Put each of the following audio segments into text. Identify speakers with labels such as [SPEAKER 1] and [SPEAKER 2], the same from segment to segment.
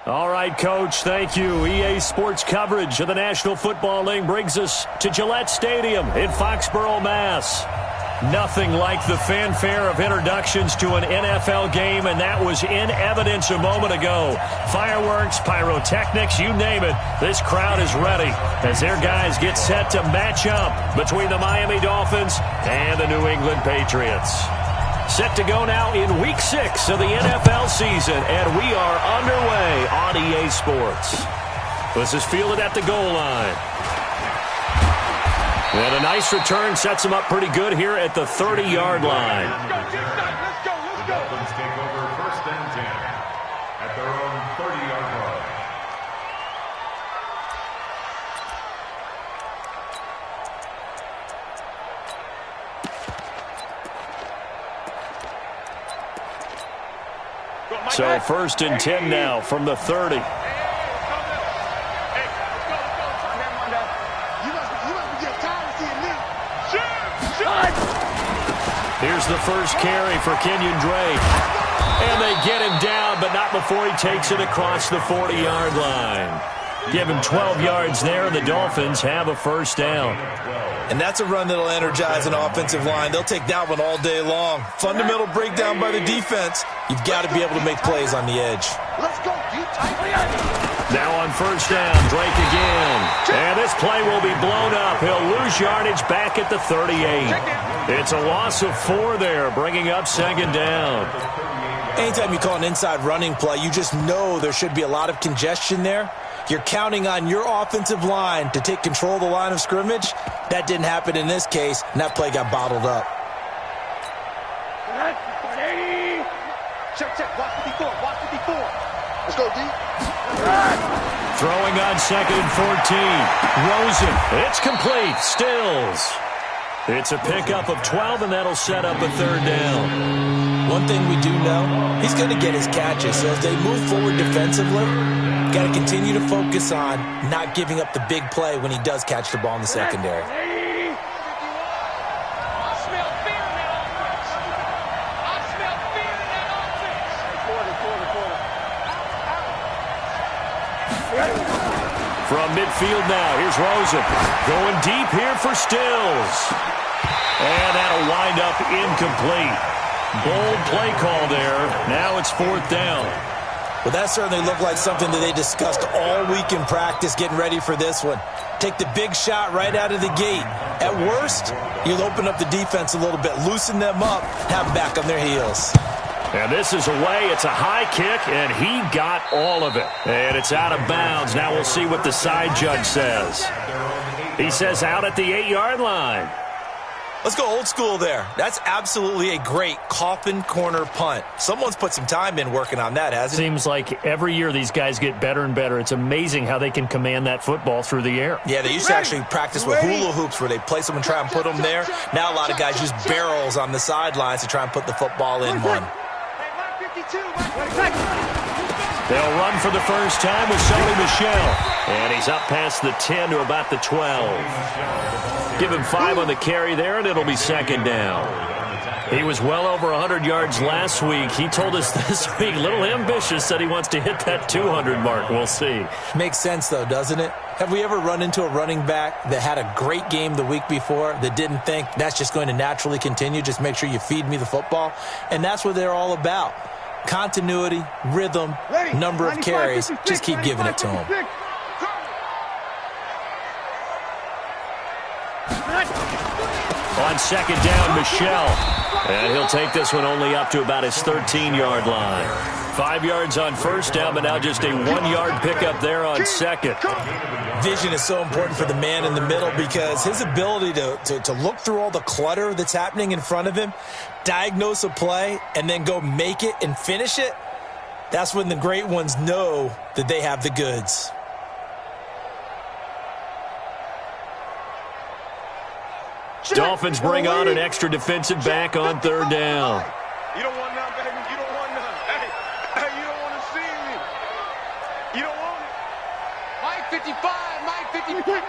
[SPEAKER 1] All right, Coach, thank you. EA Sports coverage of the National Football League brings us to Gillette Stadium in Foxborough, Mass. Nothing like the fanfare of introductions to an NFL game, and that was in evidence a moment ago. Fireworks, pyrotechnics, you name it. This crowd is ready as their guys get set to match up between the Miami Dolphins and the New England Patriots. Set to go now in Week 6 of the NFL season, and we are underway on EA Sports. This is fielded at the goal line. And a nice return sets him up pretty good here at the 30-yard line.
[SPEAKER 2] Let's go. The Dolphins take over 1st and 10 at their own 30-yard line.
[SPEAKER 1] So 1st and 10 now from the 30. Here's the first carry for Kenyon Drake. And they get him down, but not before he takes it across the 40-yard line. Give him 12 yards there, and the Dolphins have a 1st down.
[SPEAKER 3] And that's a run that'll energize an offensive line. They'll take that one all day long. Fundamental breakdown by the defense. You've got to be able to make plays on the edge.
[SPEAKER 4] Let's go,
[SPEAKER 1] Now on 1st down, Drake again. And this play will be blown up. He'll lose yardage back at the 38. It's a loss of 4 there, bringing up 2nd down.
[SPEAKER 3] Anytime you call an inside running play, you just know there should be a lot of congestion there. You're counting on your offensive line to take control of the line of scrimmage. That didn't happen in this case, and that play got bottled up.
[SPEAKER 4] Check. Watch 54. Let's go, D.
[SPEAKER 1] Throwing on 2nd and 14. Rosen. It's complete. Stills. It's a pickup of 12, and that'll set up a 3rd down.
[SPEAKER 3] One thing we do know, he's going to get his catches. So as they move forward defensively, got to continue to focus on not giving up the big play when he does catch the ball in the secondary.
[SPEAKER 1] From midfield now, here's Rosen. Going deep here for Stills. And that'll wind up incomplete. Bold play call there. Now it's 4th down.
[SPEAKER 3] Well, that certainly looked like something that they discussed all week in practice getting ready for this one. Take the big shot right out of the gate. At worst, you'll open up the defense a little bit, loosen them up, have them back on their heels.
[SPEAKER 1] And this is away. It's a high kick, and he got all of it. And it's out of bounds. Now we'll see what the side judge says. He says out at the 8-yard line.
[SPEAKER 3] Let's go old school there. That's absolutely a great coffin corner punt. Someone's put some time in working on that, hasn't it?
[SPEAKER 1] Seems like every year these guys get better and better. It's amazing how they can command that football through the air.
[SPEAKER 3] Yeah, they used to actually practice with hula hoops where they place them and try and put them there. Now a lot of guys use barrels on the sidelines to try and put the football in one.
[SPEAKER 1] They'll run for the first time with Sony Michel. And he's up past the 10 to about the 12. Give him 5 on the carry there, and it'll be 2nd down. He was well over 100 yards last week. He told us this week, a little ambitious, said he wants to hit that 200 mark. We'll see.
[SPEAKER 3] Makes sense, though, doesn't it? Have we ever run into a running back that had a great game the week before that didn't think that's just going to naturally continue? Just make sure you feed me the football. And that's what they're all about. Continuity, rhythm, number of carries. Just keep giving it to him.
[SPEAKER 1] On 2nd down, Michel. And he'll take this one only up to about his 13-yard line. 5 yards on 1st down, but now just a 1-yard pickup there on 2nd.
[SPEAKER 3] Vision is so important for the man in the middle because his ability to look through all the clutter that's happening in front of him, diagnose a play, and then go make it and finish it, that's when the great ones know that they have the goods.
[SPEAKER 1] Dolphins bring on an extra defensive back on 3rd down.
[SPEAKER 5] You don't want none, baby. You don't want none. Hey, you don't want to see me. You don't want it.
[SPEAKER 4] Mike 55, Mike 55. Eat.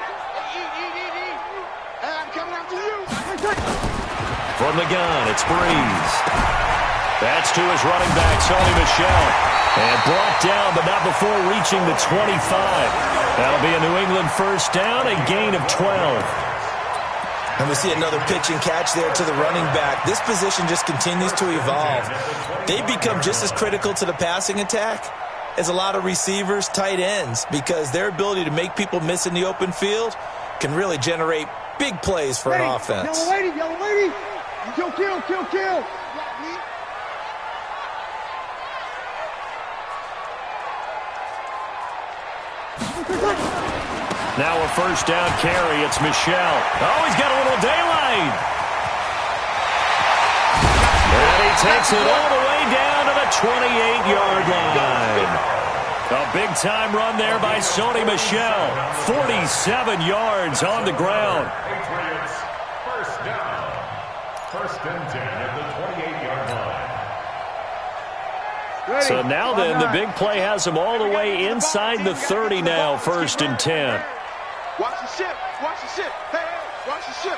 [SPEAKER 4] And I'm coming after you.
[SPEAKER 1] From the gun, it's Breeze. That's to his running back, Sony Michel. And brought down, but not before reaching the 25. That'll be a New England first down, a gain of 12.
[SPEAKER 3] And we see another pitch and catch there to the running back. This position just continues to evolve. They become just as critical to the passing attack as a lot of receivers, tight ends, because their ability to make people miss in the open field can really generate big plays for an offense.
[SPEAKER 5] Yellow lady. Kill.
[SPEAKER 1] Now a first down carry. It's Michel. Oh, he's got a little daylight. And he takes it all the way down to the 28-yard line. A big-time run there by Sony Michel. 47 yards on the ground.
[SPEAKER 2] Patriots, first down. First and 10 at the 28-yard line.
[SPEAKER 1] So now then, the big play has him all the way inside the 30 now, first and 10.
[SPEAKER 5] Watch the ship. Hey, watch the ship.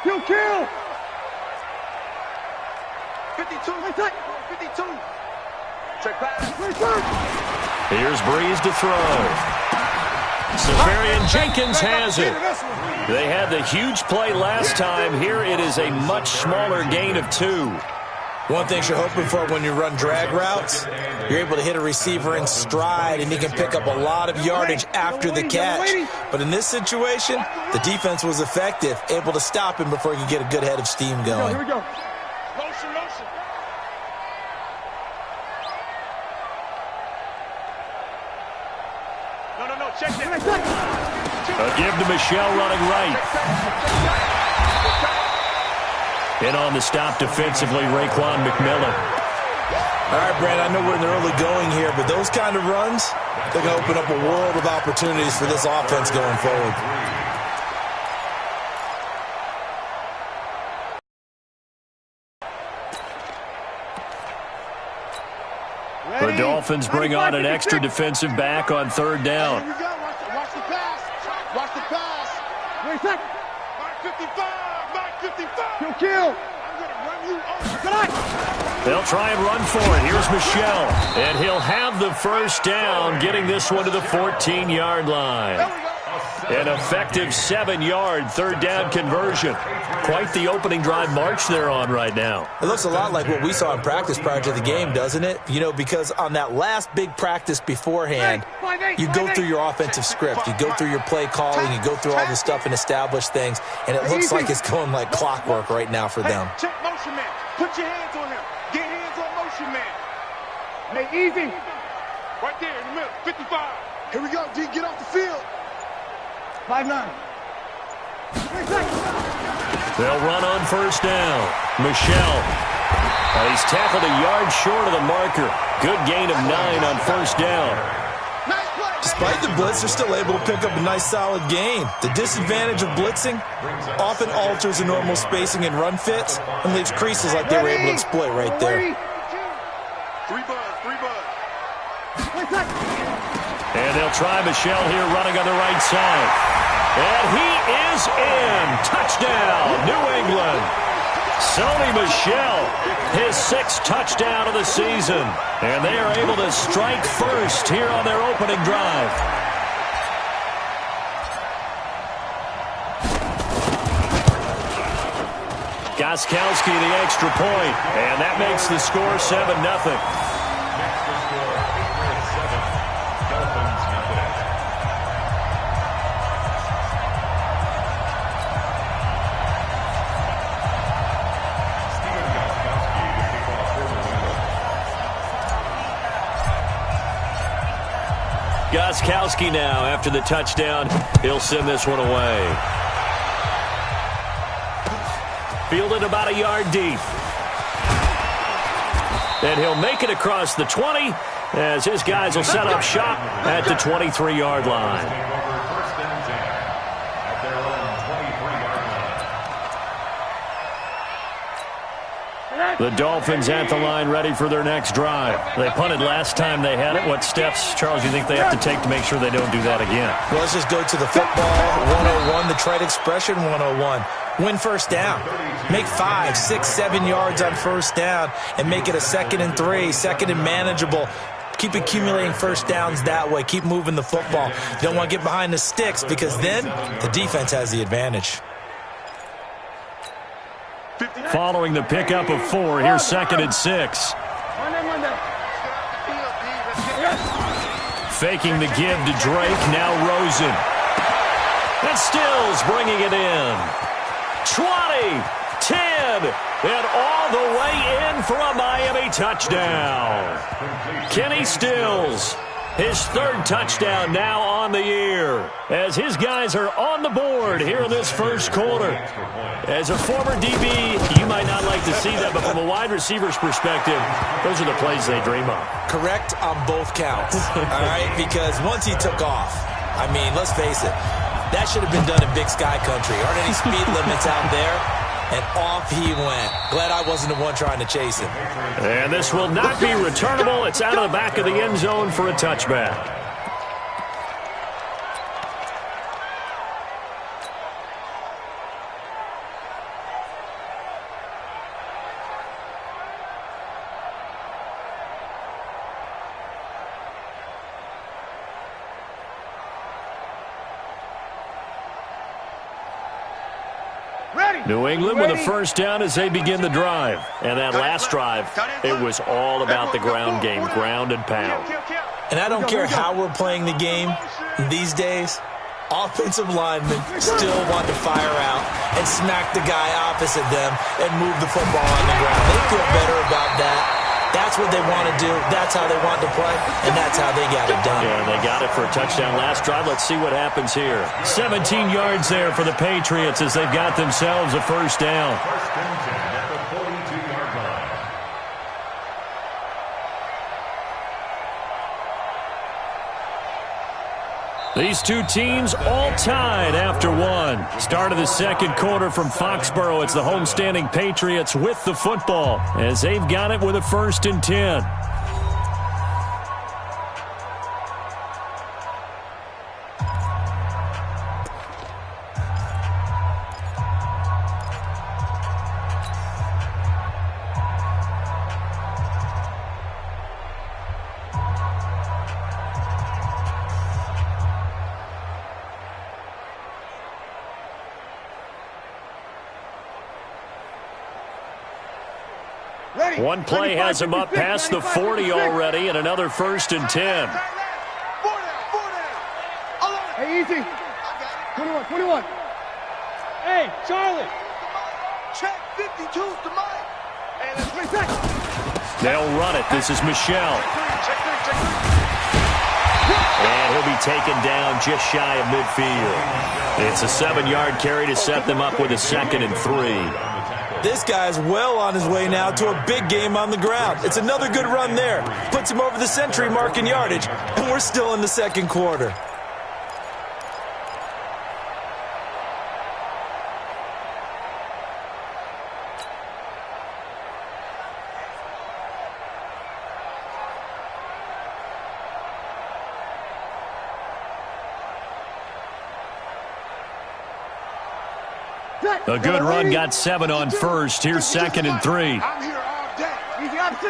[SPEAKER 5] Kill. 52. Check pass.
[SPEAKER 1] Here's Breeze to throw. Safarian Jenkins has it. They had the huge play last time. Here it is a much smaller gain of 2.
[SPEAKER 3] One thing you're hoping for when you run drag routes, you're able to hit a receiver in stride, and he can pick up a lot of yardage after the catch. But in this situation, the defense was effective, able to stop him before he could get a good head of steam going.
[SPEAKER 5] Here we go. Motion. No. Check that.
[SPEAKER 1] A give to Michel running right. In on the stop defensively, Raekwon McMillan.
[SPEAKER 3] All right, Brad, I know we're in the early going here, but those kind of runs, they're going to open up a world of opportunities for this offense going forward.
[SPEAKER 1] The Dolphins bring on an extra defensive back on third down.
[SPEAKER 5] Here we go. Watch the pass. Wait a second. Mark 55. Kill. I'm going to run you over.
[SPEAKER 1] They'll try and run for it. Here's Michel. And he'll have the first down, getting this one to the 14-yard line. An effective 7-yard third down conversion. Quite the opening drive march they're on right now.
[SPEAKER 3] It looks a lot like what we saw in practice prior to the game, doesn't it? You know, because on that last big practice beforehand, you go through your offensive script. You go through your play calling. You go through all the stuff and establish things. And it looks like it's going like clockwork right now for them.
[SPEAKER 5] Check motion man. Put your hands on him. Get hands on motion man. Hey, easy. Right there in the middle. 55. Here we go, D. Get off the field. 5-9.
[SPEAKER 1] They'll run on first down. Michel. He's tackled a yard short of the marker. Good gain of 9 on first down.
[SPEAKER 3] Despite the blitz, they're still able to pick up a nice solid gain. The disadvantage of blitzing often alters the normal spacing and run fits and leaves creases like they were able to exploit right there.
[SPEAKER 5] Three bud.
[SPEAKER 1] And they'll try Michel here running on the right side. And he is in. Touchdown, New England. Sony Michel, his 6th touchdown of the season. And they are able to strike first here on their opening drive. Gostkowski the extra point. And that makes the score 7-0. Gostkowski now, after the touchdown, he'll send this one away. Fielded about a yard deep. And he'll make it across the 20 as his guys will set up shop at the 23-yard line. The Dolphins at the line ready for their next drive. They punted last time they had it. What steps, Charles, do you think they have to take to make sure they don't do that again?
[SPEAKER 3] Well, let's just go to the football 101, the trite expression 101. Win first down. Make 5, 6, 7 yards on first down and make it a 2nd and 3, 2nd and manageable. Keep accumulating first downs that way. Keep moving the football. You don't want to get behind the sticks because then the defense has the advantage.
[SPEAKER 1] Following the pickup of 4, here's 2nd and 6. Faking the give to Drake, now Rosen. And Stills bringing it in. 20, 10, and all the way in for a Miami touchdown. Kenny Stills, his 3rd touchdown now on the year, as his guys are on the board here in this first quarter. As a former DB, you might not like to see that, but from a wide receiver's perspective, those are the plays they dream of.
[SPEAKER 3] Correct on both counts, all right? Because once he took off, I mean, let's face it, that should have been done in Big Sky Country. Aren't any speed limits out there? And off he went. Glad I wasn't the one trying to chase him.
[SPEAKER 1] And this will not be returnable. It's out of the back of the end zone for a touchback. New England with a first down as they begin the drive. And that last drive, it was all about the ground game, ground and pound.
[SPEAKER 3] And I don't care how we're playing the game these days, offensive linemen still want to fire out and smack the guy opposite them and move the football on the ground. They feel better about that. That's what they want to do. That's how they want to play, and that's how they got it done.
[SPEAKER 1] Yeah, and they got it for a touchdown last drive. Let's see what happens here. 17 yards there for the Patriots as they've got themselves a first down.
[SPEAKER 2] First and 10 at the 42-yard line.
[SPEAKER 1] These two teams all tied after one. Start of the second quarter from Foxborough. It's the homestanding Patriots with the football as they've got it with a 1st and 10. One play has him up past the 40 already, and another 1st and 10.
[SPEAKER 5] Hey, easy. 21. Hey, Charlie. Check 52 to Mike. Hey, let's play second.
[SPEAKER 1] They'll run it. This is Michelle. And he'll be taken down just shy of midfield. It's a 7-yard carry to set them up with a 2nd and 3.
[SPEAKER 3] This guy's well on his way now to a big game on the ground. It's another good run there. Puts him over the century mark in yardage, and we're still in the second quarter.
[SPEAKER 1] A good run, got 7 on first. Here's 2nd and 3.
[SPEAKER 5] I'm here all day. Easy, opposite.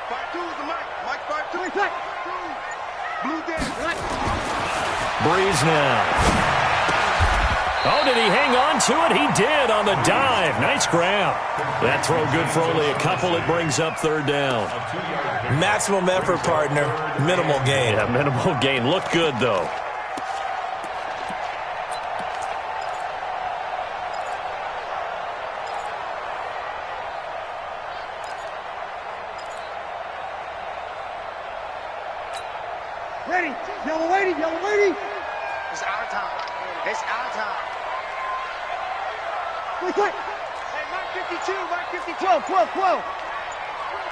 [SPEAKER 5] 5-2 is the Mike. Mike 5-2. Blue dance.
[SPEAKER 1] Breeze now. Oh, did he hang on to it? He did on the dive. Nice grab. That throw good for only a couple. It brings up 3rd down.
[SPEAKER 3] Maximum effort, partner. Minimal gain.
[SPEAKER 1] Yeah, minimal gain. Looked good, though.
[SPEAKER 5] Ready. Yellow lady. It's our time. Wait. Hey, Mike 52. 12.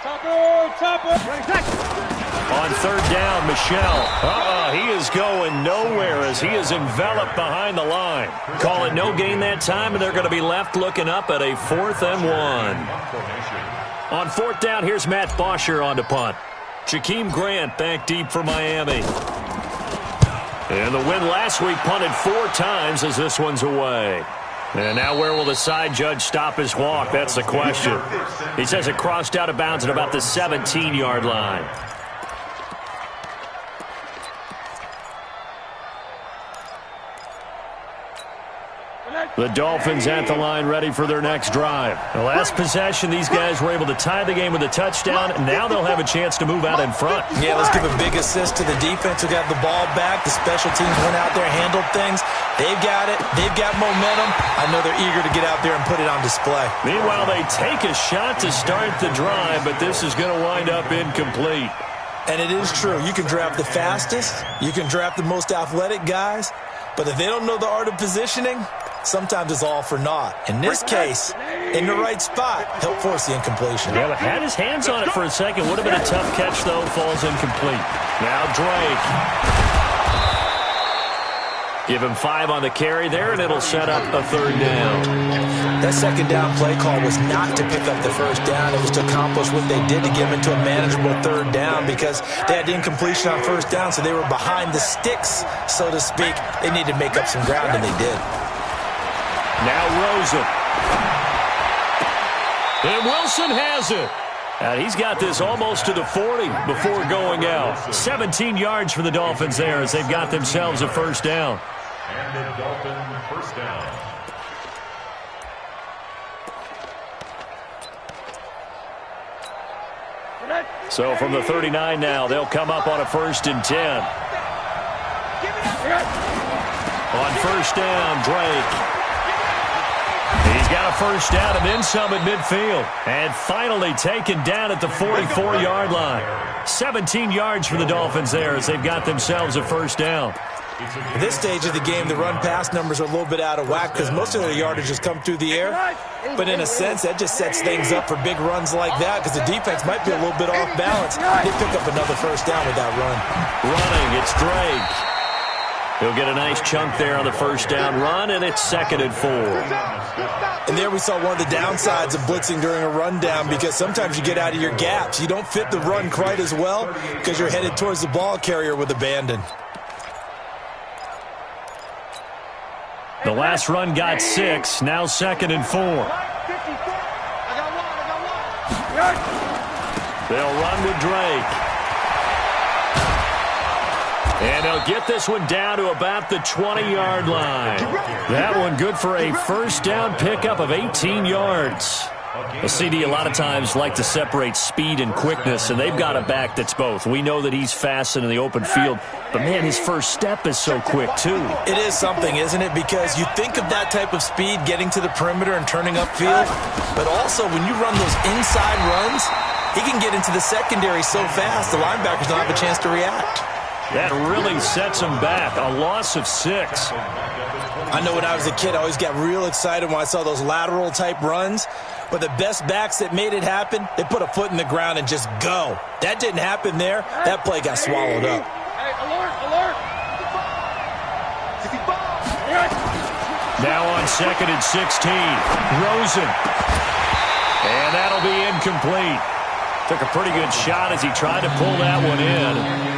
[SPEAKER 5] Topper. Ready, second.
[SPEAKER 1] On 3rd down, Michelle. He is going nowhere as he is enveloped behind the line. Call it no gain that time, and they're going to be left looking up at a 4th and 1. On 4th down, here's Matt Bosher on to punt. Jakeem Grant back deep for Miami. And the win last week punted 4 times as this one's away. And now where will the side judge stop his walk? That's the question. He says it crossed out of bounds at about the 17-yard line. The Dolphins at the line ready for their next drive. The last possession, these guys were able to tie the game with a touchdown, and now they'll have a chance to move out in front.
[SPEAKER 3] Yeah, let's give a big assist to the defense who got the ball back. The special teams went out there, handled things. They've got it. They've got momentum. I know they're eager to get out there and put it on display.
[SPEAKER 1] Meanwhile, they take a shot to start the drive, but this is going to wind up incomplete.
[SPEAKER 3] And it is true. You can draft the fastest. You can draft the most athletic guys. But if they don't know the art of positioning, sometimes it's all for naught. In this case, in the right spot, he'll force the incompletion.
[SPEAKER 1] Yeah, but had his hands on it for a second. Would have been a tough catch, though. Falls incomplete. Now Drake. Give him 5 on the carry there, and it'll set up a 3rd down.
[SPEAKER 3] That 2nd down play call was not to pick up the 1st down. It was to accomplish what they did to get them into a manageable 3rd down because they had incompletion on 1st down, so they were behind the sticks, so to speak. They needed to make up some ground, and they did.
[SPEAKER 1] Now Rosen. And Wilson has it. And he's got this almost to the 40 before going out. 17 yards for the Dolphins there as they've got themselves a 1st down.
[SPEAKER 2] And the Dolphin 1st down.
[SPEAKER 1] So from the 39 now, they'll come up on a 1st and 10. On 1st down, Drake. He's got a 1st down and then some at midfield. And finally taken down at the 44-yard line. 17 yards for the Dolphins there as they've got themselves a 1st down.
[SPEAKER 3] At this stage of the game, the run-pass numbers are a little bit out of whack because most of their yardage has come through the air. But in a sense, that just sets things up for big runs like that because the defense might be a little bit off balance. They pick up another 1st down with that run.
[SPEAKER 1] Running, it's Drake. He'll get a nice chunk there on the 1st down run, and it's 2nd and 4.
[SPEAKER 3] And there we saw one of the downsides of blitzing during a rundown because sometimes you get out of your gaps. You don't fit the run quite as well because you're headed towards the ball carrier with abandon.
[SPEAKER 1] The last run got 6, now 2nd and 4. They'll run with Drake. And they'll get this one down to about the 20-yard line. That one good for a 1st down pickup of 18 yards. A CD a lot of times like to separate speed and quickness, and they've got a back that's both. We know that he's fast in the open field, but, man, his first step is so quick, too.
[SPEAKER 3] It is something, isn't it? Because you think of that type of speed getting to the perimeter and turning upfield, but also when you run those inside runs, he can get into the secondary so fast the linebackers don't have a chance to react.
[SPEAKER 1] That really sets him back. A loss of 6.
[SPEAKER 3] I know when I was a kid, I always got real excited when I saw those lateral-type runs. But the best backs that made it happen, they put a foot in the ground and just go. That didn't happen there. That play got swallowed up.
[SPEAKER 4] Hey, alert, alert.
[SPEAKER 1] Now on 2nd and 16. Rosen. And that'll be incomplete. Took a pretty good shot as he tried to pull that one in.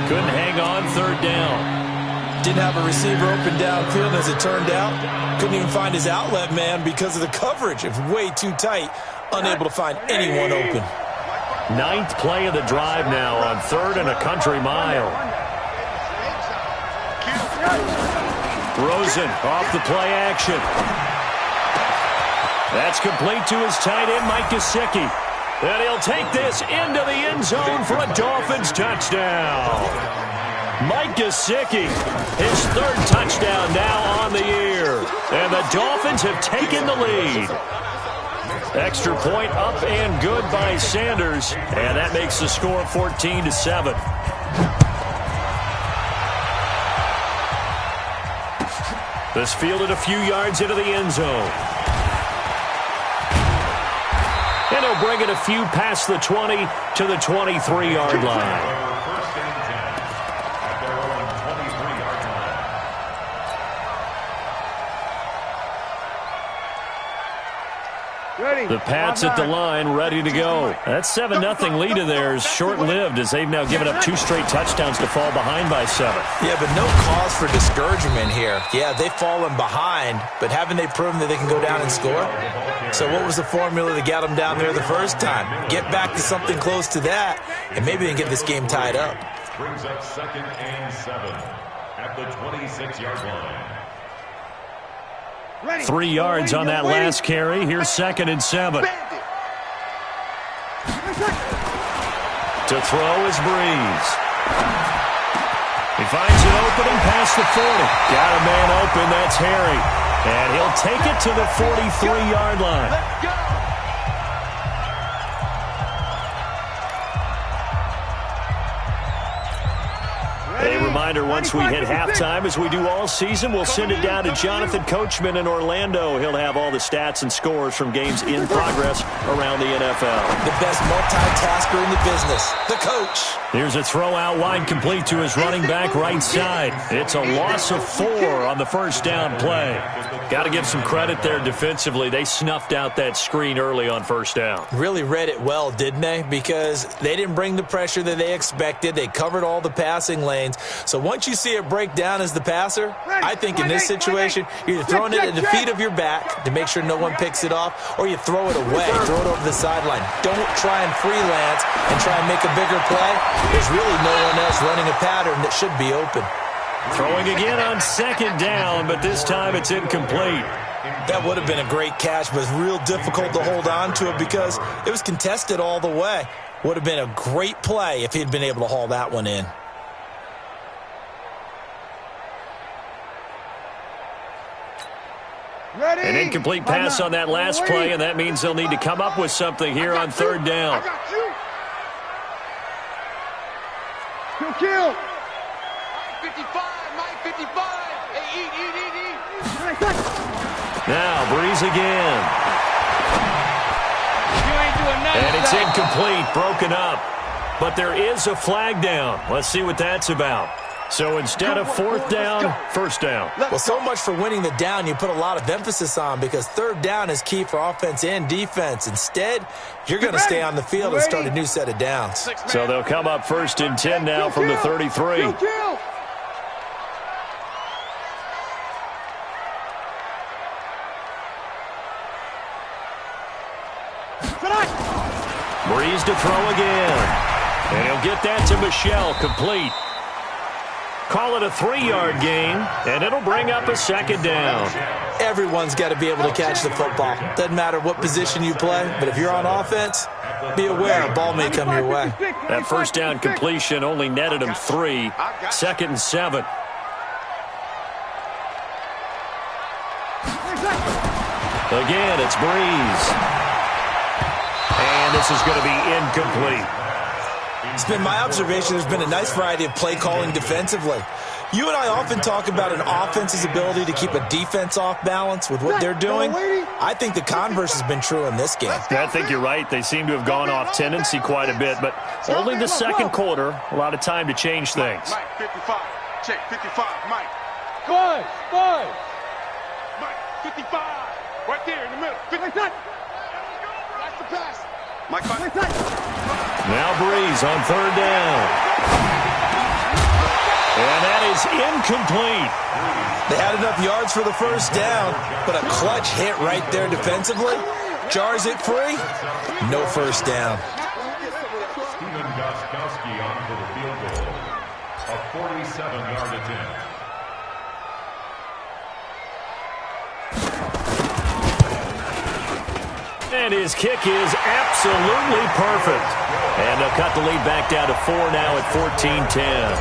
[SPEAKER 1] Couldn't hang on 3rd down.
[SPEAKER 3] Didn't have a receiver open downfield, as it turned out. Couldn't even find his outlet man because of the coverage. It was way too tight. Unable to find anyone open.
[SPEAKER 1] 9th play of the drive now on 3rd and a country mile. Rosen off the play action. That's complete to his tight end, Mike Gesicki. And he'll take this into the end zone for a Dolphins touchdown. Mike Gesicki, his 3rd touchdown now on the year. And the Dolphins have taken the lead. Extra point up and good by Sanders. And that makes the score 14-7. This fielded a few yards into the end zone. And he'll bring it a few past the 20 to the 23-yard line. The Pats at the line, ready to go. That 7-0 lead of theirs short-lived as they've now given up 2 straight touchdowns to fall behind by 7.
[SPEAKER 3] Yeah, but no cause for discouragement here. Yeah, they've fallen behind, but haven't they proven that they can go down and score? So what was the formula that got them down there the first time? Get back to something close to that, and maybe they can get this game tied up.
[SPEAKER 2] Brings up 2nd and 7 at the 26-yard line.
[SPEAKER 1] 3 yards on that last carry. Here's 2nd and 7. To throw is Breeze. He finds an opening past the 40. Got a man open. That's Harry. And he'll take it to the 43-yard line.
[SPEAKER 4] Let's go.
[SPEAKER 1] A reminder, once we hit halftime, as we do all season, we'll send it down to Jonathan Coachman in Orlando. He'll have all the stats and scores from games in progress around the NFL.
[SPEAKER 3] The best multitasker in the business, the coach.
[SPEAKER 1] Here's a throw out wide, complete to his running back right side. It's a loss of 4 on the first down play. Got to give some credit there defensively. They snuffed out that screen early on first down.
[SPEAKER 3] Really read it well, didn't they? Because they didn't bring the pressure that they expected. They covered all the passing lanes. So once you see it break down as the passer, I think in this situation, you're either throwing it at the feet of your back to make sure no one picks it off, or you throw it away, throw it over the sideline. Don't try and freelance and try and make a bigger play. There's really no one else running a pattern that should be open.
[SPEAKER 1] Throwing again on 2nd down, but this time it's incomplete.
[SPEAKER 3] That would have been a great catch, but it's real difficult to hold on to it because it was contested all the way. Would have been a great play if he'd been able to haul that one in.
[SPEAKER 1] An incomplete pass on that last play, and that means they'll need to come up with something here on 3rd down.
[SPEAKER 5] Kill.
[SPEAKER 4] 55, Mike 55. Hey, eat.
[SPEAKER 1] Now, Breeze again.
[SPEAKER 4] You ain't doing nothing.
[SPEAKER 1] And it's incomplete, broken up. But there is a flag down. Let's see what that's about. So instead of 4th down, 1st down.
[SPEAKER 3] Well, so much for winning the down you put a lot of emphasis on because 3rd down is key for offense and defense. Instead, you're going to stay on the field and start a new set of downs.
[SPEAKER 1] So they'll come up 1st and 10 now from the 33. Breeze to throw again. And he'll get that to Michelle, complete. Call it a 3-yard gain, and it'll bring up a 2nd down.
[SPEAKER 3] Everyone's got to be able to catch the football. Doesn't matter what position you play, but if you're on offense, be aware a ball may come your way.
[SPEAKER 1] That 1st down completion only netted him 3. 2nd and 7. Again, it's Breeze. And this is going to be incomplete.
[SPEAKER 3] It's been my observation there's been a nice variety of play calling defensively. You and I often talk about an offense's ability to keep a defense off balance with what they're doing. I think the converse has been true in this game.
[SPEAKER 1] I think you're right. They seem to have gone off tendency quite a bit, but only the 2nd quarter, a lot of time to change things.
[SPEAKER 5] Mike, 55. Check, 55. Mike.
[SPEAKER 4] Boys.
[SPEAKER 5] Mike, 55. Right there in the middle. 55. That's the pass. Mike, 55.
[SPEAKER 1] Now Breeze on 3rd down. And that is incomplete.
[SPEAKER 3] They had enough yards for the 1st down, but a clutch hit right there defensively. Jars it free. No 1st down.
[SPEAKER 2] Steven Gostkowski on for the field goal. A 47-yard attempt.
[SPEAKER 1] And his kick is absolutely perfect. And they'll cut the lead back down to 4 now at 14-10.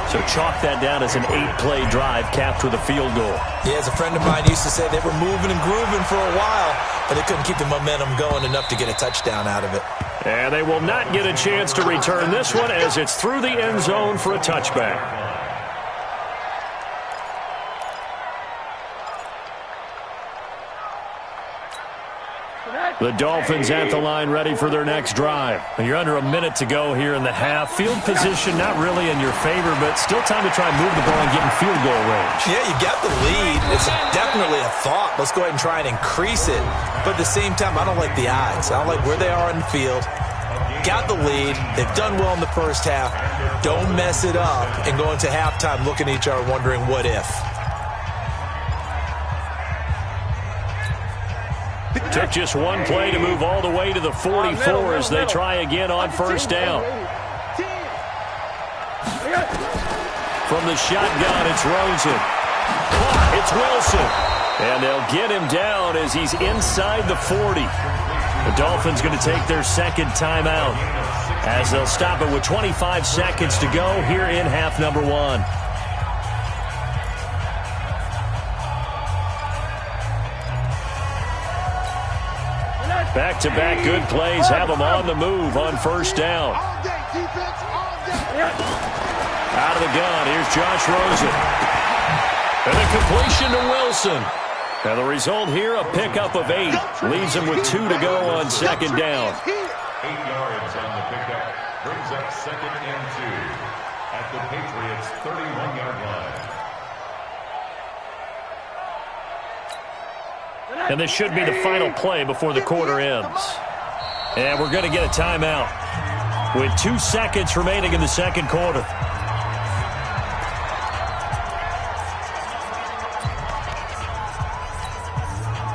[SPEAKER 1] So chalk that down as an 8-play drive capped with a field goal.
[SPEAKER 3] Yeah, as a friend of mine used to say, they were moving and grooving for a while, but they couldn't keep the momentum going enough to get a touchdown out of it.
[SPEAKER 1] And they will not get a chance to return this one as it's through the end zone for a touchback. The Dolphins at the line ready for their next drive. You're under a minute to go here in the half. Field position not really in your favor, but still time to try and move the ball and get in field goal range.
[SPEAKER 3] Yeah, you got the lead. It's definitely a thought. Let's go ahead and try and increase it. But at the same time, I don't like the odds. I don't like where they are in the field. Got the lead. They've done well in the first half. Don't mess it up and go into halftime looking at each other wondering what if.
[SPEAKER 1] Took just one play to move all the way to the 44 as they try again on first down. From the shotgun, it's Rosen. It's Wilson. And they'll get him down as he's inside the 40. The Dolphins going to take their second timeout as they'll stop it with 25 seconds to go here in half number one. Back-to-back good plays have them on the move on first down. Out of the gun, here's Josh Rosen. And a completion to Wilson. And the result here, a pickup of 8. Leaves him with 2 to go on second down.
[SPEAKER 2] 8 yards on the pickup. Brings up second and 2 at the Patriots' 31-yard line.
[SPEAKER 1] And this should be the final play before the quarter ends. And we're going to get a timeout with 2 seconds remaining in the second quarter.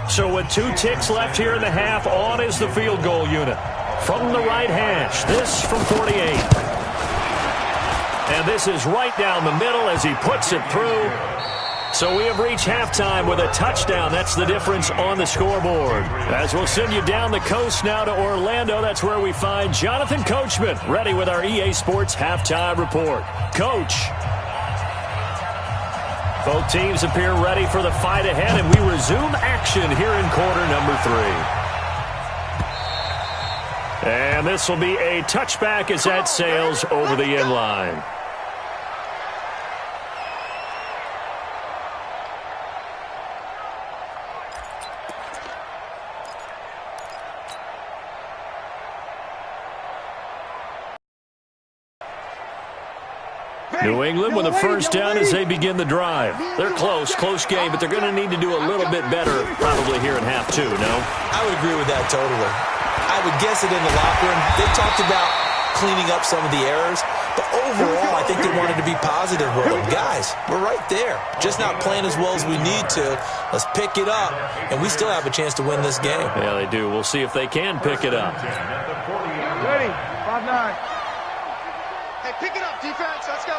[SPEAKER 1] So with 2 ticks left here in the half, on is the field goal unit. From the right hash, this from 48. And this is right down the middle as he puts it through. So we have reached halftime with a touchdown. That's the difference on the scoreboard. As we'll send you down the coast now to Orlando, that's where we find Jonathan Coachman, ready with our EA Sports halftime report. Coach. Both teams appear ready for the fight ahead, and we resume action here in quarter number 3. And this will be a touchback as that sails over the end line. New England with a first down as they begin the drive. They're close game, but they're going to need to do a little bit better probably here in half 2, no?
[SPEAKER 3] I would agree with that totally. I would guess it in the locker room. They talked about cleaning up some of the errors, but overall I think they wanted to be positive with them. Guys, we're right there. Just not playing as well as we need to. Let's pick it up, and we still have a chance to win this game.
[SPEAKER 1] Yeah, they do. We'll see if they can pick it up.
[SPEAKER 5] Ready, 5-9.
[SPEAKER 4] Hey, pick it up, defense. Let's go.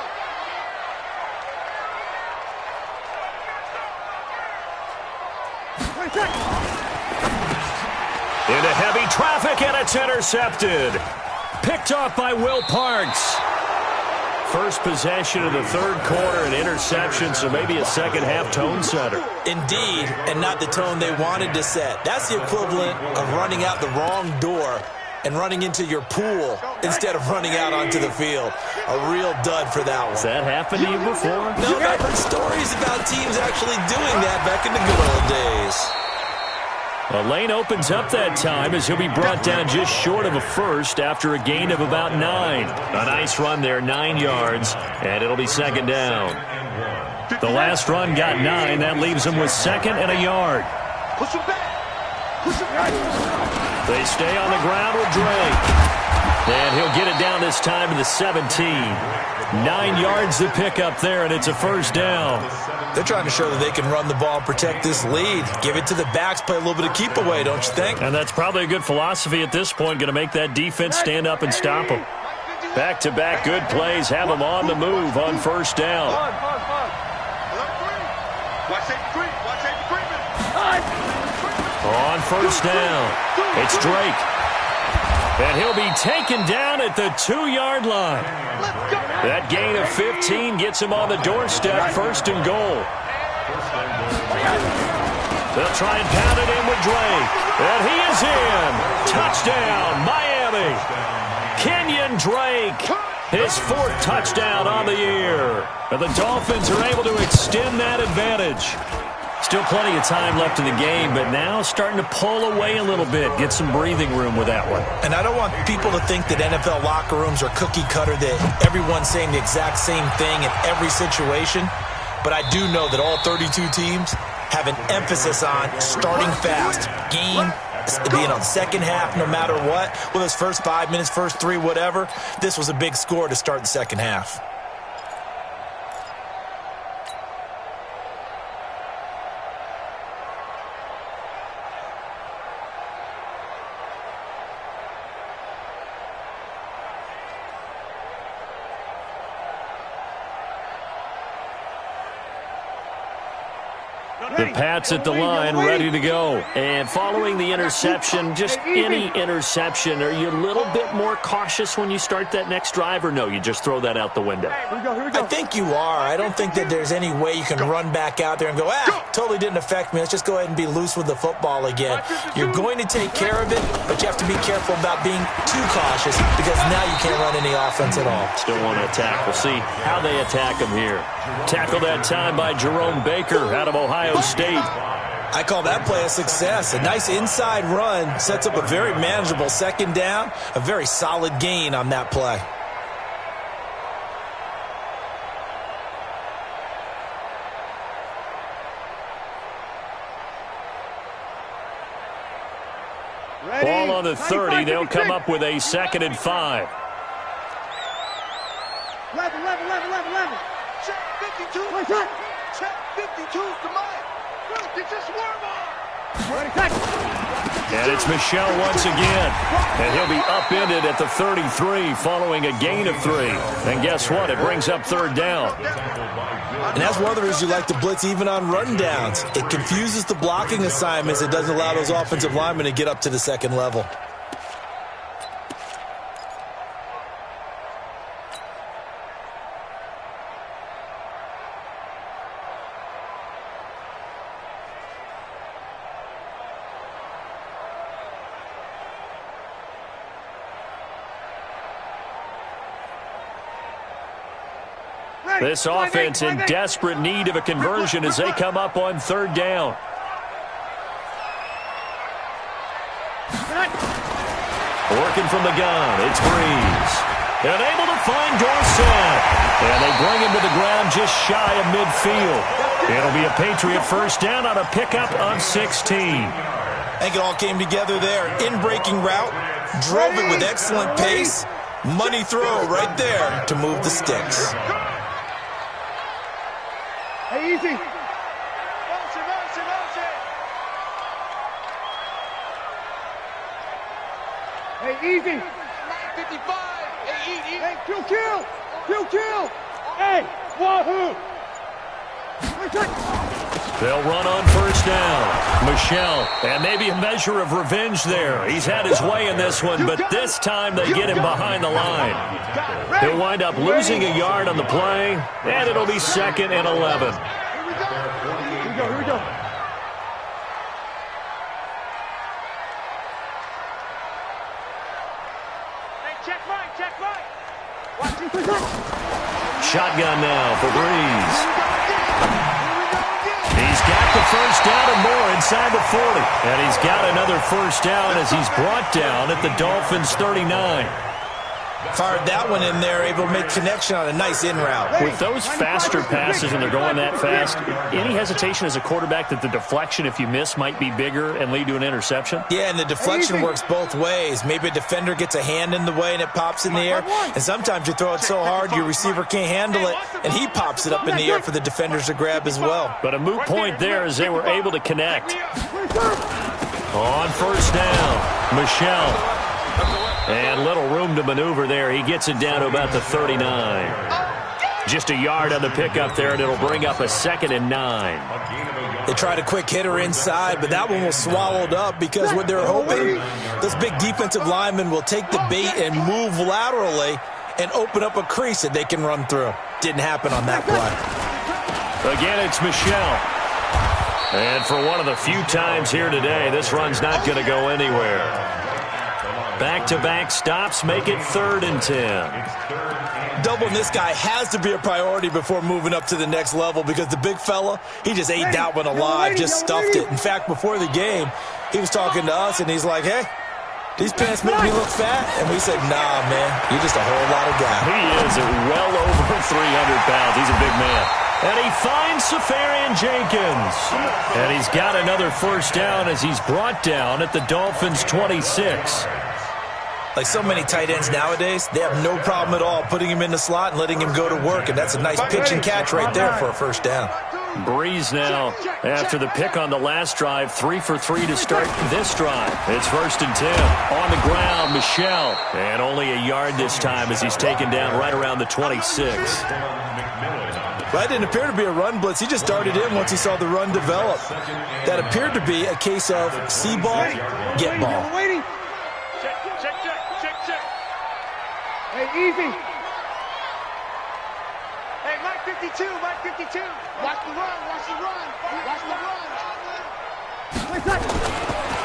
[SPEAKER 1] Into heavy traffic, and it's intercepted. Picked off by Will Parks. First possession of the third quarter, an interception, so maybe a second-half tone setter.
[SPEAKER 3] Indeed, and not the tone they wanted to set. That's the equivalent of running out the wrong door and running into your pool instead of running out onto the field. A real dud for that one.
[SPEAKER 1] Has that happened to you before?
[SPEAKER 3] No, I've heard stories about teams actually doing that back in the good old days.
[SPEAKER 1] The lane opens up that time as he'll be brought down just short of a first after a gain of about 9. A nice run there, 9 yards, and it'll be second down. The last run got 9. That leaves him with second and a yard.
[SPEAKER 5] Push him back. Push him back.
[SPEAKER 1] They stay on the ground with Drake. And he'll get it down this time to the 17. 9 yards to pick up there, and it's a first down.
[SPEAKER 3] They're trying to show that they can run the ball and protect this lead. Give it to the backs, play a little bit of keep away, don't you think?
[SPEAKER 1] And that's probably a good philosophy at this point, going to make that defense stand up and stop them. Back-to-back good plays have them on the move on first down. On first down, it's Drake. And he'll be taken down at the 2-yard line. That gain of 15 gets him on the doorstep, first and goal. They'll try and pound it in with Drake. And he is in. Touchdown, Miami. Kenyon Drake, his 4th touchdown on the year. And the Dolphins are able to extend that advantage. Still plenty of time left in the game, but now starting to pull away a little bit. Get some breathing room with that one.
[SPEAKER 3] And I don't want people to think that NFL locker rooms are cookie cutter, that everyone's saying the exact same thing in every situation. But I do know that all 32 teams have an emphasis on starting fast. Game being on second half no matter what. Well, those first 5 minutes, first 3, whatever. This was a big score to start the second half.
[SPEAKER 1] The Pats at the line, ready to go. And following the interception, just any interception, are you a little bit more cautious when you start that next drive, or no, you just throw that out the window?
[SPEAKER 3] I think you are. I don't think that there's any way you can run back out there and go, totally didn't affect me. Let's just go ahead and be loose with the football again. You're going to take care of it, but you have to be careful about being too cautious because now you can't run any offense at all.
[SPEAKER 1] Still want to attack. We'll see how they attack him here. Tackle that time by Jerome Baker out of Ohio State.
[SPEAKER 3] I call that play a success. A nice inside run sets up a very manageable second down, a very solid gain on that play.
[SPEAKER 1] Ball on the 30. They'll come up with a 2nd and 5.
[SPEAKER 5] Level. Check 52. Check 52. Come on. Get your swarm on.
[SPEAKER 1] And it's Michel once again. And he'll be upended at the 33 following a gain of 3. And guess what? It brings up 3rd down.
[SPEAKER 3] And that's one of the reasons you like to blitz even on run downs. It confuses the blocking assignments. It doesn't allow those offensive linemen to get up to the second level.
[SPEAKER 1] This offense in desperate need of a conversion as they come up on 3rd down. Working from the gun, it's Breeze. And able to find Dorsett. And they bring him to the ground just shy of midfield. It'll be a Patriot first down on a pickup of 16.
[SPEAKER 3] I think it all came together there. In-breaking route, drove it with excellent pace. Money throw right there to move the sticks.
[SPEAKER 5] Hey, easy. Motion. Hey, easy.
[SPEAKER 4] 55. Hey, easy.
[SPEAKER 5] Hey, kill. Hey, wahoo.
[SPEAKER 1] They'll run on first down. Michel, and maybe a measure of revenge there. He's had his way in this one, but this time they get him behind the line. He'll wind up losing a yard on the play, and it'll be 2nd and 11.
[SPEAKER 5] Here we go. Hey, check right. Watch this.
[SPEAKER 1] Shotgun now for Breeze. He's got the first down and more inside the 40. And he's got another first down as he's brought down at the Dolphins' 39.
[SPEAKER 3] Fired that one in there, able to make connection on a nice in route.
[SPEAKER 1] With those faster passes and they're going that fast, any hesitation as a quarterback that the deflection, if you miss, might be bigger and lead to an interception?
[SPEAKER 3] Yeah, and the deflection works both ways. Maybe a defender gets a hand in the way and it pops in the air. And sometimes you throw it so hard your receiver can't handle it, and he pops it up in the air for the defenders to grab as well.
[SPEAKER 1] But a moot point there as they were able to connect. On first down, Michel. And little room to maneuver there. He gets it down to about the 39. Just a yard on the pickup there, and it'll bring up a 2nd and 9.
[SPEAKER 3] They tried a quick hitter inside, but that one was swallowed up because what they're hoping, those big defensive linemen will take the bait and move laterally and open up a crease that they can run through. Didn't happen on that play.
[SPEAKER 1] Again, it's Michel. And for one of the few times here today, this run's not going to go anywhere. Back-to-back stops make it 3rd and 10.
[SPEAKER 3] Doubling this guy has to be a priority before moving up to the next level because the big fella, he just ate that one alive, just stuffed it. In fact, before the game, he was talking to us, and he's like, hey, these pants make me look fat. And we said, nah, man, you're just a whole lot of guy.
[SPEAKER 1] He is at well over 300 pounds. He's a big man. And he finds Safarian Jenkins. And he's got another first down as he's brought down at the Dolphins' 26.
[SPEAKER 3] Like so many tight ends nowadays, they have no problem at all putting him in the slot and letting him go to work. And that's a nice pitch and catch right there for a first down.
[SPEAKER 1] Breeze now, after the pick on the last drive, 3 for 3 to start this drive. It's 1st and 10. On the ground, Michel. And only a yard this time as he's taken down right around the 26.
[SPEAKER 3] That didn't appear to be a run blitz. He just darted in once he saw the run develop. That appeared to be a case of see ball, get ball.
[SPEAKER 5] Check. Hey, easy. Hey, Mike 52. Watch the run.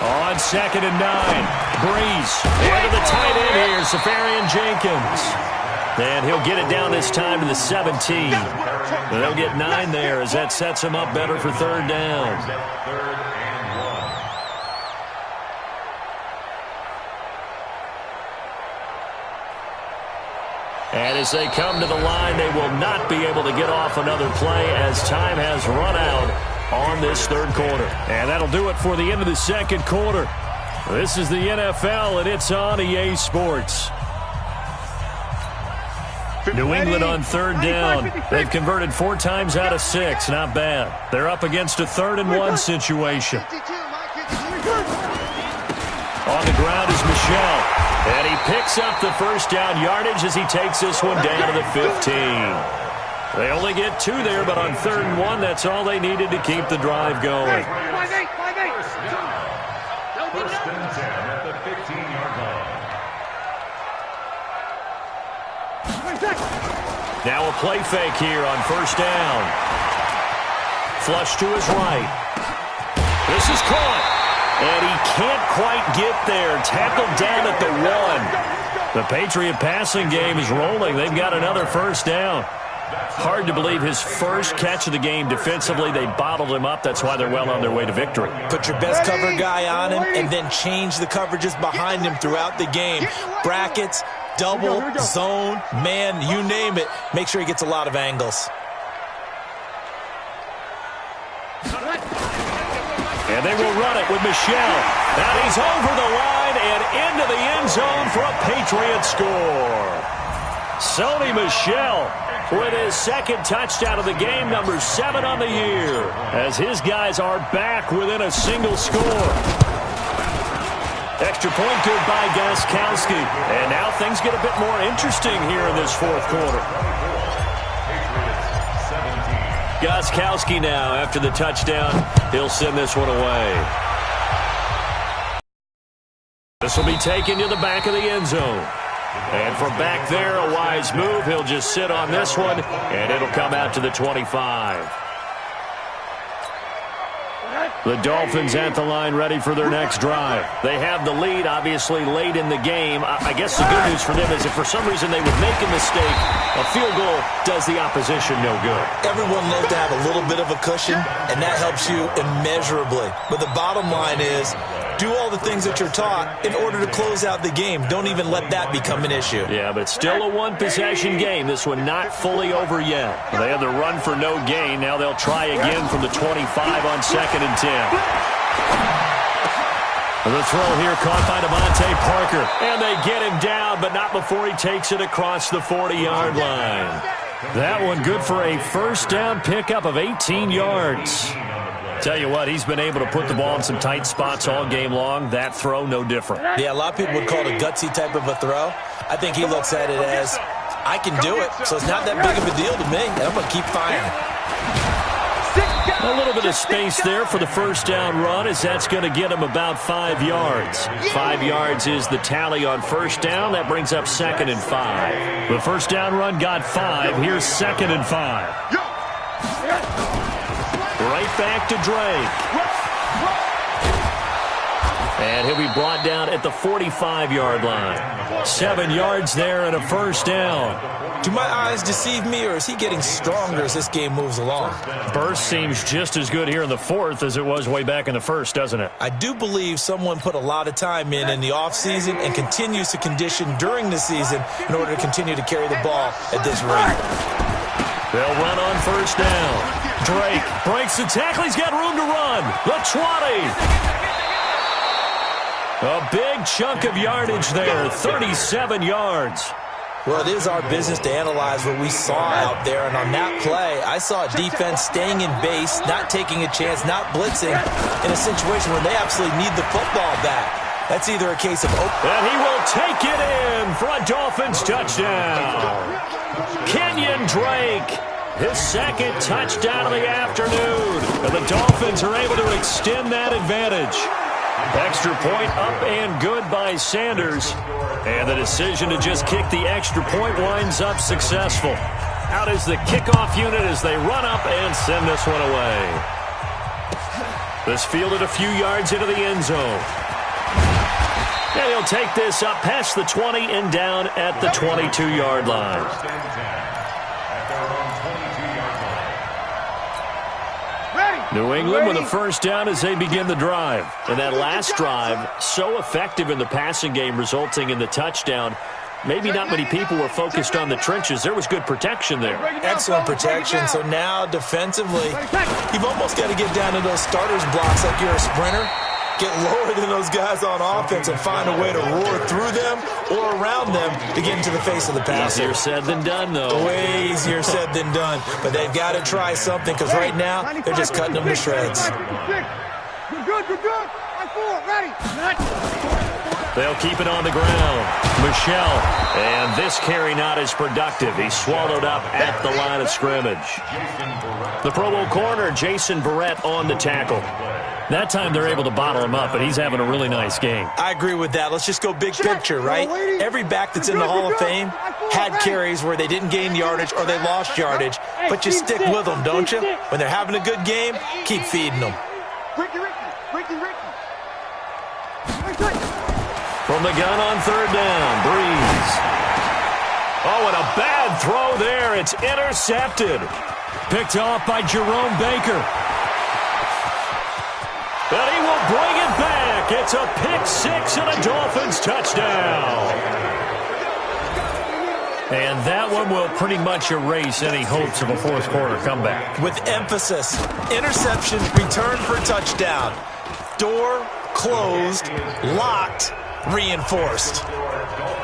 [SPEAKER 1] On 2nd and 9, Breeze. Into the tight end here, Safarian Jenkins. And he'll get it down this time to the 17. They'll get 9 there as that sets him up better for 3rd down. And as they come to the line, they will not be able to get off another play as time has run out on this 3rd quarter. And that'll do it for the end of the 2nd quarter. This is the NFL, and it's on EA Sports. New England on 3rd down. They've converted 4 times out of 6. Not bad. They're up against a 3rd and 1 situation. On the ground is Michel. And he picks up the first down yardage as he takes this one down to the 15. They only get 2 there, but on 3rd and 1, that's all they needed to keep the drive going.
[SPEAKER 2] 1st and 10 at the 15-yard line.
[SPEAKER 1] Now a play fake here on 1st down. Flush to his right. This is caught. And he can't quite get there. Tackled down at the 1. The Patriot passing game is rolling. They've got another first down. Hard to believe his first catch of the game defensively. They bottled him up. That's why they're well on their way to victory.
[SPEAKER 3] Put your best cover guy on him and then change the coverages behind him throughout the game. Brackets, double, zone, man, you name it. Make sure he gets a lot of angles.
[SPEAKER 1] And they will run it with Michel. And he's over the line and into the end zone for a Patriot score. Sony Michel with his 2nd touchdown of the game, number 7 on the year, as his guys are back within a single score. Extra point good by Gostkowski. And now things get a bit more interesting here in this 4th quarter. Gostkowski now, after the touchdown, he'll send this one away. This will be taken to the back of the end zone. And from back there, a wise move. He'll just sit on this one, and it'll come out to the 25. The Dolphins at the line ready for their next drive. They have the lead, obviously, late in the game. I guess the good news for them is if for some reason they would make a mistake, a field goal does the opposition no good.
[SPEAKER 3] Everyone loves to have a little bit of a cushion, and that helps you immeasurably. But the bottom line is, do all the things that you're taught in order to close out the game. Don't even let that become an issue.
[SPEAKER 1] Yeah, but still a one-possession game. This one not fully over yet. They had the run for no gain. Now they'll try again from the 25 on 2nd and 10. The throw here caught by Devontae Parker. And they get him down, but not before he takes it across the 40-yard line. That one good for a first down pickup of 18 yards. Tell you what, he's been able to put the ball in some tight spots all game long. That throw, no different.
[SPEAKER 3] Yeah, a lot of people would call it a gutsy type of a throw. I think he looks at it as, I can do it, so it's not that big of a deal to me, and I'm going to keep firing.
[SPEAKER 1] A little bit of space there for the first down run, as that's going to get him about 5 yards. 5 yards is the tally on first down. That brings up 2nd and 5. The first down run got 5. Here's 2nd and 5. Right back to Drake. And he'll be brought down at the 45-yard line. 7 yards there and a first down.
[SPEAKER 3] Do my eyes deceive me, or is he getting stronger as this game moves along?
[SPEAKER 1] Burst seems just as good here in the fourth as it was way back in the first, doesn't it?
[SPEAKER 3] I do believe someone put a lot of time in the offseason and continues to condition during the season in order to continue to carry the ball at this rate.
[SPEAKER 1] They'll run on first down. Drake breaks the tackle. He's got room to run. The 20. A big chunk of yardage there, 37 yards.
[SPEAKER 3] Well, it is our business to analyze what we saw out there, and on that play, I saw a defense staying in base, not taking a chance, not blitzing, in a situation where they absolutely need the football back. That's either a case of...
[SPEAKER 1] And he will take it in for a Dolphins touchdown. Kenyon Drake, his second touchdown of the afternoon. And the Dolphins are able to extend that advantage. Extra point up and good by Sanders. And the decision to just kick the extra point winds up successful. Out is the kickoff unit as they run up and send this one away. This fielded a few yards into the end zone. And he'll take this up past the 20 and down at the 22-yard line. New England with a first down as they begin the drive. And that last drive, so effective in the passing game, resulting in the touchdown. Maybe not many people were focused on the trenches. There was good protection there.
[SPEAKER 3] Excellent protection. So now defensively, you've almost got to get down to those starters blocks like you're a sprinter. Get lower than those guys on offense and find a way to roar through them or around them to get into the face of the passer.
[SPEAKER 1] Easier said than done, though.
[SPEAKER 3] Way easier said than done. But they've got to try something because right now they're just cutting them to shreds.
[SPEAKER 5] You're good. I'm forward. Ready.
[SPEAKER 1] They'll keep it on the ground. Michelle. And this carry not as productive. He's swallowed up at the line of scrimmage. The Pro Bowl corner, Jason Verrett, on the tackle. That time they're able to bottle him up, but he's having a really nice game.
[SPEAKER 3] I agree with that. Let's just go big picture, right? Every back that's in the Hall of Fame had carries where they didn't gain yardage or they lost yardage, but you stick with them, don't you? When they're having a good game, keep feeding them.
[SPEAKER 1] From the gun on third down, Breeze. Oh, and a bad throw there. It's intercepted. Picked off by Jerome Baker. And he will bring it back. It's a pick six and a Dolphins touchdown. And that one will pretty much erase any hopes of a fourth quarter comeback.
[SPEAKER 3] With emphasis, interception, return for touchdown. Door closed, locked, reinforced.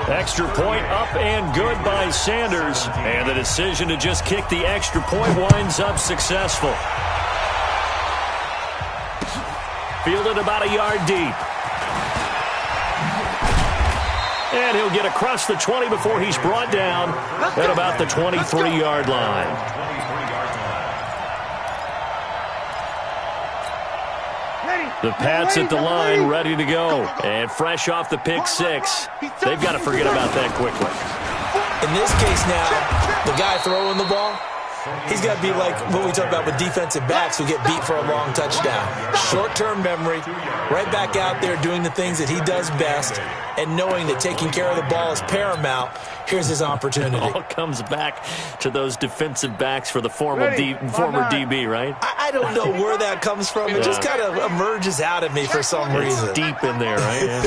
[SPEAKER 1] Extra point up and good by Sanders. And the decision to just kick the extra point winds up successful. Fielded about a yard deep. And he'll get across the 20 before he's brought down at about the 23-yard line. The Pats at the line, ready to go. And fresh off the pick six, they've got to forget about that quickly.
[SPEAKER 3] In this case now, the guy throwing the ball, he's got to be like what we talk about with defensive backs who get beat for a long touchdown. Short-term memory, right back out there doing the things that he does best, and knowing that taking care of the ball is paramount. Here's his opportunity.
[SPEAKER 1] All comes back to those defensive backs for the former DB, right?
[SPEAKER 3] I don't know where that comes from. It just kind of emerges out of me for some reason.
[SPEAKER 1] It's deep in there, right? Yeah.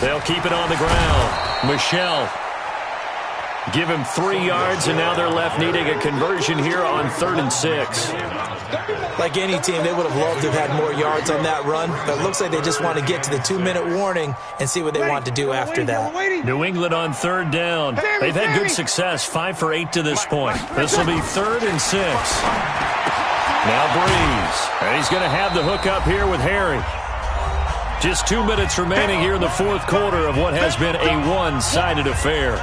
[SPEAKER 1] They'll keep it on the ground. Michelle. Give him 3 yards, and now they're left needing a conversion here on 3rd and 6.
[SPEAKER 3] Like any team, they would have loved to have had more yards on that run, but it looks like they just want to get to the 2-minute warning and see what they want to do after that.
[SPEAKER 1] New England on 3rd down. They've had good success, 5 for 8 to this point. This will be 3rd and 6. Now Breeze, and he's going to have the hook up here with Harry. Just 2 minutes remaining here in the fourth quarter of what has been a one-sided affair.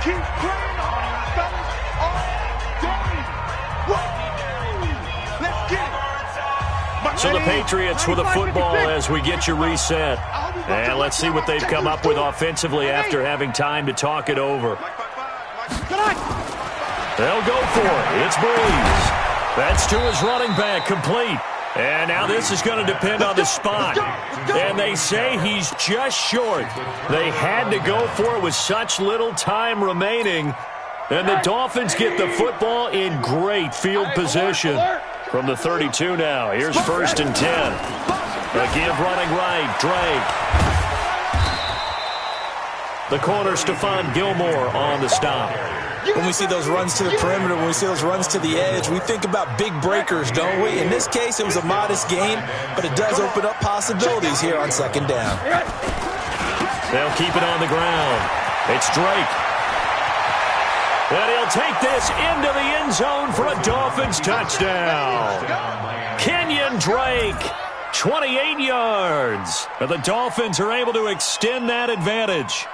[SPEAKER 1] So the Patriots with a football as we get you reset. And let's see what they've come up with offensively after having time to talk it over. They'll go for it. It's Breeze. That's to his running back, complete. And now this is going to depend on the spot. And they say he's just short. They had to go for it with such little time remaining. And the Dolphins get the football in great field position. From the 32 now, here's 1st and 10. A give running right, Drake. The corner, Stephon Gilmore on the stop.
[SPEAKER 3] When we see those runs to the perimeter, when we see those runs to the edge, we think about big breakers, don't we? In this case, it was a modest gain, but it does open up possibilities here on 2nd down.
[SPEAKER 1] They'll keep it on the ground. It's Drake. And he'll take this into the end zone for a Dolphins touchdown. Kenyon Drake, 28 yards. And the Dolphins are able to extend that advantage.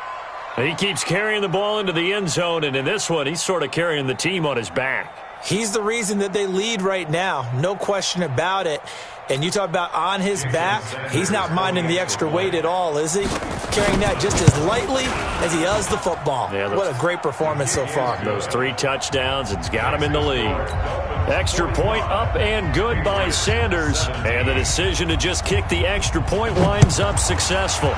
[SPEAKER 1] He keeps carrying the ball into the end zone, and in this one, he's sort of carrying the team on his back.
[SPEAKER 3] He's the reason that they lead right now, no question about it. And you talk about on his back, he's not minding the extra weight at all, is he? Carrying that just as lightly as he does the football. Yeah, what a great performance so far.
[SPEAKER 1] Those 3 touchdowns, it's got him in the lead. Extra point up and good by Sanders. And the decision to just kick the extra point winds up successful.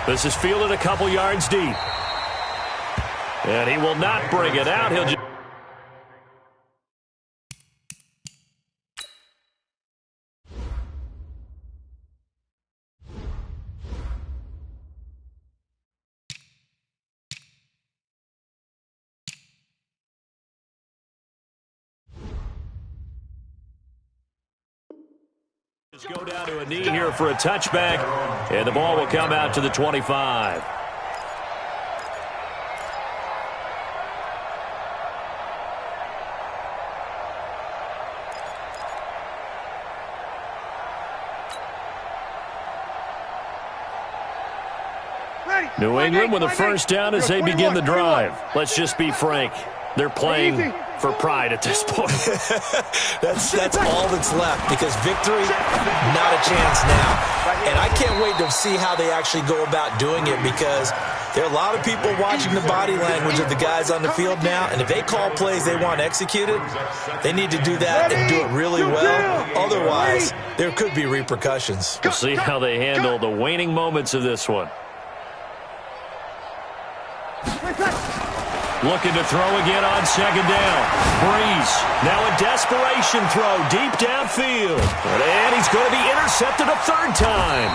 [SPEAKER 1] This is fielded a couple yards deep. And he will not bring it out. He'll just... go down to a knee here for a touchback, and the ball will come out to the 25. New England with a 1st down as they begin the drive. Let's just be frank. They're playing for pride at this point.
[SPEAKER 3] that's all that's left, because victory, not a chance now. And I can't wait to see how they actually go about doing it, because there are a lot of people watching the body language of the guys on the field now, and if they call plays they want executed, they need to do that and do it really well. Otherwise, there could be repercussions.
[SPEAKER 1] We'll see how they handle the waning moments of this one. Looking to throw again on 2nd down. Breeze. Now a desperation throw deep downfield. And he's going to be intercepted a 3rd time.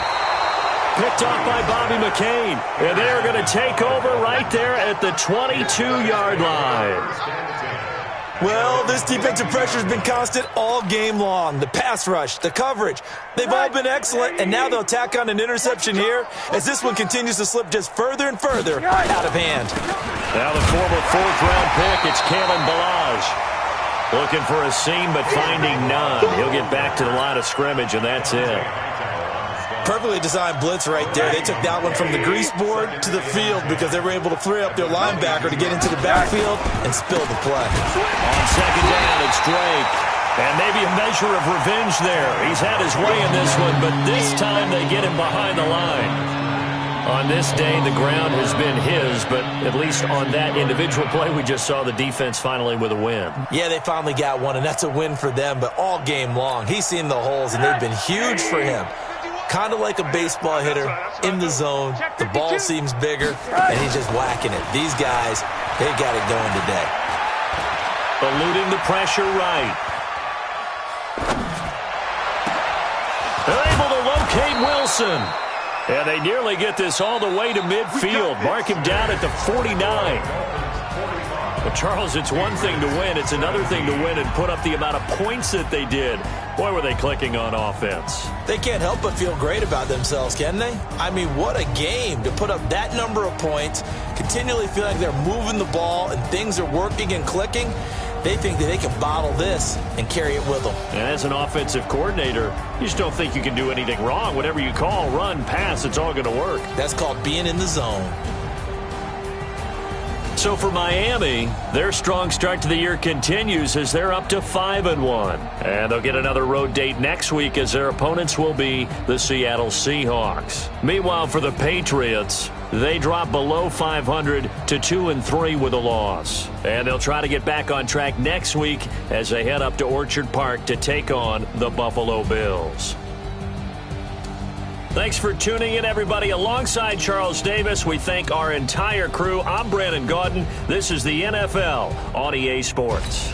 [SPEAKER 1] Picked off by Bobby McCain. And they're going to take over right there at the 22-yard line.
[SPEAKER 3] Well, this defensive pressure has been constant all game long. The pass rush, the coverage, they've all been excellent, and now they'll tack on an interception here as this one continues to slip just further and further out of hand.
[SPEAKER 1] Now the former 4th-round pick, it's Kalen Ballage. Looking for a seam, but finding none. He'll get back to the line of scrimmage, and that's it.
[SPEAKER 3] Perfectly designed blitz right there. They took that one from the grease board to the field because they were able to free up their linebacker to get into the backfield and spill the play.
[SPEAKER 1] On 2nd down, it's Drake. And maybe a measure of revenge there. He's had his way in this one, but this time they get him behind the line. On this day, the ground has been his, but at least on that individual play, we just saw the defense finally with a win.
[SPEAKER 3] Yeah, they finally got one, and that's a win for them, but all game long, he's seen the holes, and they've been huge for him. Kind of like a baseball hitter in the zone. The ball seems bigger, and he's just whacking it. These guys, they got it going today.
[SPEAKER 1] Eluding the pressure right. They're able to locate Wilson. And they nearly get this all the way to midfield. Mark him down at the 49. But, Charles, it's one thing to win. It's another thing to win and put up the amount of points that they did. Boy, were they clicking on offense.
[SPEAKER 3] They can't help but feel great about themselves, can they? I mean, what a game to put up that number of points, continually feel like they're moving the ball and things are working and clicking. They think that they can bottle this and carry it with them.
[SPEAKER 1] And as an offensive coordinator, you just don't think you can do anything wrong. Whatever you call, run, pass, it's all going to work.
[SPEAKER 3] That's called being in the zone.
[SPEAKER 1] So So for Miami, their strong start to the year continues as they're up to 5-1. And they'll get another road date next week as their opponents will be the Seattle Seahawks. Meanwhile, for the Patriots, they drop below 500 to 2-3 with a loss. And they'll try to get back on track next week as they head up to Orchard Park to take on the Buffalo Bills. Thanks for tuning in, everybody. Alongside Charles Davis, we thank our entire crew. I'm Brandon Gaudin. This is the NFL on EA Sports.